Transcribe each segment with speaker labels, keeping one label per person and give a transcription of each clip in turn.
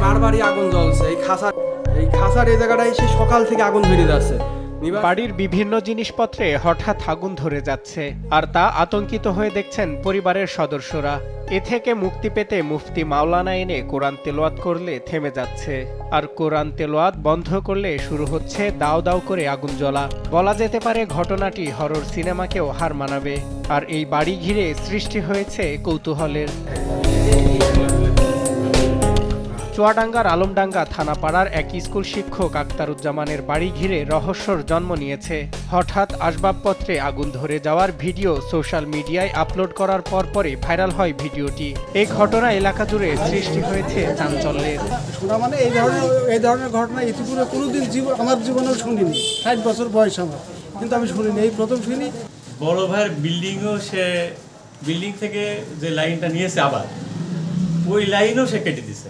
Speaker 1: বারবারই আগুন জ্বলছে। এই খাসার এই জায়গাটায় সে সকাল থেকে আগুন ধরে যাচ্ছে।
Speaker 2: বাড়ির বিভিন্ন জিনিসপত্রে হঠাৎ আগুন ধরে যাচ্ছে, আর তা আতঙ্কিত হয়ে দেখছেন পরিবারের সদস্যরা। এ থেকে মুক্তি পেতে মুফতি মাওলানা এনে কোরআন তেলাওয়াত করলে থেমে যাচ্ছে, আর কোরআন তেলাওয়াত বন্ধ করলে শুরু হচ্ছে দাও দাও করে আগুন জ্বলা। বলা যেতে পারে ঘটনাটি হরর সিনেমাকেও হার মানাবে। আর এই বাড়ি ঘিরে সৃষ্টি হয়েছে কৌতূহলের। চুয়াডাঙ্গার আলমডাঙ্গা থানাপাড়ার এক স্কুল শিক্ষক আক্তারুজ্জামানের বাড়ি ঘিরে রহস্যর জন্ম নিয়েছে। হঠাৎ আসবাবপত্রে আগুন ধরে যাওয়ার ভিডিও সোশ্যাল মিডিয়ায় আপলোড করার পরপরই ভাইরাল হয় ভিডিওটি। এই ঘটনা এলাকা জুড়ে সৃষ্টি হয়েছে চাঞ্চল্যের।
Speaker 3: মানে এই ধরনের ঘটনা ইতিপূর্বে কোনোদিন আমার জীবনেও শুনিনি। 60 বছর বয়স আমার, কিন্তু আমি শুনিনি, এই প্রথম শুনি।
Speaker 4: বড় ভাইয়ের সে বিল্ডিং থেকে যে লাইনটা নিয়েছে, আবার ওই লাইনও সে কেটে দিছে,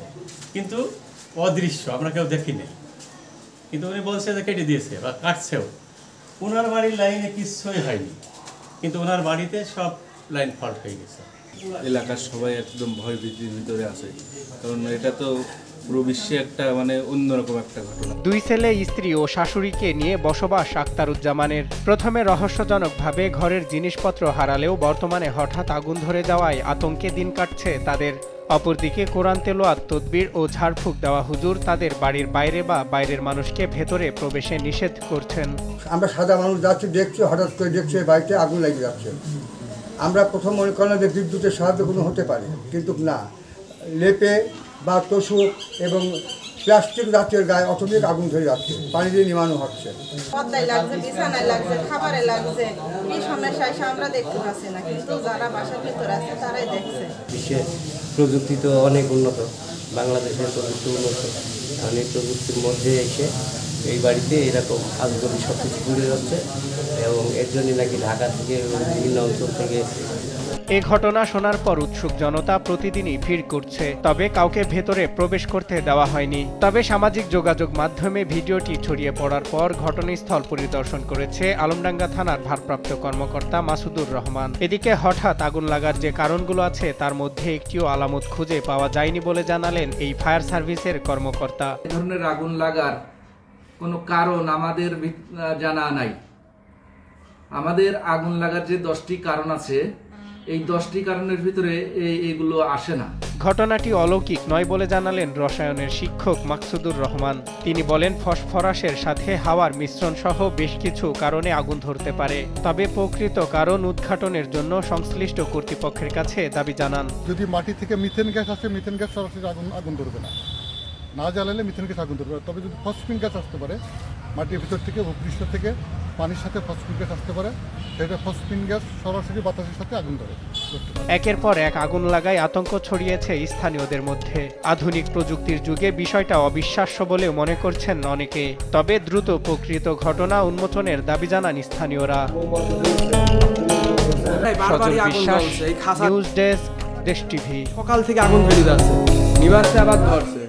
Speaker 4: কিন্তু অদৃশ্য, আমরা কেউ দেখিনি। কিন্তু উনি বলছে যে কেটে দিয়েছে বা কাটছেও। ওনার বাড়ির লাইনে কিছুই হয়নি, কিন্তু ওনার বাড়িতে সব লাইন ফল্ট হয়ে গেছে।
Speaker 5: এলাকার সবাই একদম ভয় ভীতির ভিতরে আছে, কারণ এটা তো পুরো বিশ্বে একটা অন্যরকম একটা ঘটনা।
Speaker 2: দুই ছেলে, স্ত্রী ও শাশুড়িকে নিয়ে বসবাস আক্তারুজ্জামানের। প্রথমে রহস্যজনকভাবে ঘরের জিনিসপত্র হারালেও বর্তমানে হঠাৎ আগুন ধরে যাওয়ায় আতঙ্কে দিন কাটছে তাদের। অপরদিকে কোরআন তেলাওয়াত, তদবির ও ঝাড়ফুঁক দেওয়া হুজুর তাদের বাড়ির বাইরে বা বাইরের মানুষকে ভেতরে প্রবেশে নিষেধ করছেন।
Speaker 6: আমরা সাদা মানুষ যাচ্ছি, দেখছি, হঠাৎ করে দেখছি বাড়িতে আগুন লেগে যাচ্ছে। আমরা প্রথম মনে করলাম যে বিদ্যুতের সাহায্য কোনো হতে পারে, কিন্তু না, লেপে বা তোষক এবং প্লাস্টিক জাতীয় গায়ে অটোমেটিক আগুন ধরে যাচ্ছে, পানি দিয়ে নিমানো হচ্ছে।
Speaker 7: পদ্মায় লাগছে, বিছানায় লাগছে, খাবারে লাগছে, কি সমস্যা আমরা দেখতে পাচ্ছি না, কিন্তু যারা বাসার ভিতরে আছে তারাই দেখছে।
Speaker 8: বিশ্বের প্রযুক্তি তো অনেক উন্নত, বাংলাদেশের প্রযুক্তি উন্নত, অনেক প্রযুক্তির মধ্যে এসে এই বাড়িতে এরকম আজগবি সব কিছু ঘুরে যাচ্ছে, এবং এর জন্য নাকি ঢাকা থেকে বিভিন্ন অঞ্চল থেকে।
Speaker 2: এ ঘটনা শোনার পর উৎসুক জনতা প্রতিদিনই ভিড় করছে, তবে কাউকে ভেতরে প্রবেশ করতে দেওয়া হয়নি। তবে সামাজিক যোগাযোগ মাধ্যমে ভিডিওটি ছড়িয়ে পড়ার পর ঘটনাস্থল পরিদর্শন করেছে আলমডাঙ্গা থানার ভারপ্রাপ্ত কর্মকর্তা মাসুদুর রহমান। এদিকে হঠাৎ আগুন লাগার যে কারণগুলো আছে তার মধ্যে একটিও আলামত খুঁজে পাওয়া যায়নি বলে জানালেন এই ফায়ার সার্ভিসের কর্মকর্তা।
Speaker 9: এই ধরনের আগুন লাগার কোনো কারণ আমাদের জানা নাই। আমাদের আগুন লাগার যে 10টি কারণ আছে, এই 10টি কারণের ভিতরে এগুলো আসে না।
Speaker 2: ঘটনাটি অলৌকিক নয় বলে জানালেন রসায়নের শিক্ষক মাকসুদুর রহমান। তিনি বলেন, ফসফরাসের সাথে হাওয়ার মিশ্রণ সহ বেশ কিছু কারণে আগুন ধরতে পারে, তবে প্রকৃত কারণ উদ্ঘাটনের জন্য সংশ্লিষ্ট কর্তৃপক্ষের কাছে দাবি জানান।
Speaker 10: যদি মাটি থেকে মিথেন গ্যাস আসে, মিথেন গ্যাস সরাসরি আগুন ধরবে না, না জ্বালালে মিথেন গ্যাস আগুন ধরবে। তবে যদি ফসফিন গ্যাস আসতে পারে, মাটির ভিতর থেকে, ভূপৃষ্ঠ থেকে পানির সাথে ফসফিন গ্যাস আসতে পারে, সেটা ফসফিন গ্যাস সরাসরি বাতাসের সাথে আগুন ধরে।
Speaker 2: একের পর এক আগুন লাগায় আতঙ্ক ছড়িয়েছে স্থানীয়দের মধ্যে। আধুনিক প্রযুক্তির যুগে বিষয়টা অবিশ্বাস্য বলে মনে করছেন অনেকে, তবে দ্রুত প্রকৃত ঘটনা উন্মোচনের দাবি জানান স্থানীয়রা।
Speaker 1: বারবারই আগুন জ্বলছে। এই খাসা
Speaker 2: নিউজ ডেস্ক, দেশ টিভি।
Speaker 1: সকাল থেকে আগুন ধরে যাচ্ছে, নিবাসে আবার ধরছে।